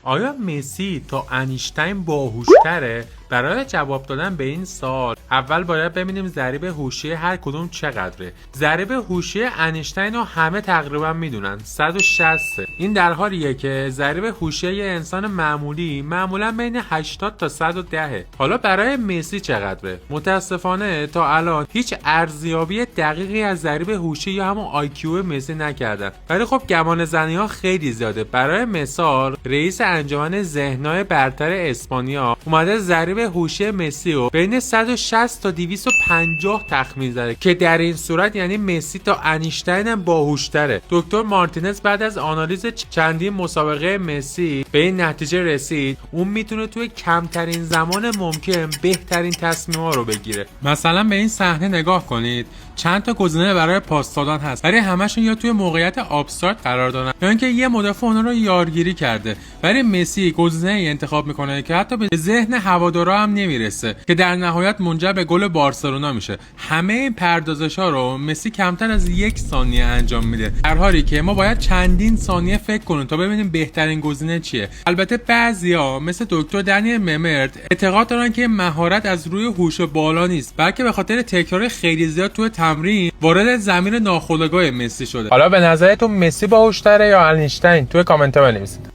آیا مسی تا انیشتین باهوش‌تره؟ برای جواب دادن به این سوال اول باید ببینیم ضریب هوشی هر کدوم چقدره. ضریب هوشی انیشتین رو همه تقریبا میدونن، 160. این در حالیه که ضریب هوشی یه انسان معمولی معمولا بین 80 تا 110. حالا برای مسی چقدره؟ متاسفانه تا الان هیچ ارزیابی دقیقی از ضریب هوشی یا همون IQ مسی نکردن، ولی خب گمان زنی‌ها خیلی زیاده. برای مثال رئیس انجمن ذهن‌های برتر اسپانیا اومده ضریب هوشی مسی رو بین 160 تا 250 تخمین زده که در این صورت یعنی مسی تا انیشتین هم باهوش‌تره. دکتر مارتینز بعد از آنالیز چندین مسابقه مسی به این نتیجه رسید اون میتونه توی کمترین زمان ممکن بهترین تصمیم‌ها رو بگیره. مثلا به این صحنه نگاه کنید، چند تا گزینه برای پاس دادن هست، ولی همشون یا توی موقعیت آبستراکت قرار دارن یا اینکه یه مدافع اونها رو یارگیری کرده. ولی مسی گزینه‌ای انتخاب میکنه که حتی به ذهن هوادارا هم نمیرسه که در نهایت منجر به گل بارسلونا میشه. همه این پردازش‌ها رو مسی کمتر از 1 ثانیه انجام میده، در حالی که ما باید چندین ثانیه فکر کنیم تا ببینیم بهترین گزینه چیه. البته بعضیا مثل دکتر دنیل ممرت اعتقاد دارن که مهارت از روی هوش بالا نیست، بلکه به خاطر تکرار خیلی زیاد توی تمرین وارد زمین ناخودآگاه مسی شده. حالا به نظرتون مسی باهوش‌تره یا انیشتین؟ توی کامنت‌ها بنویسید.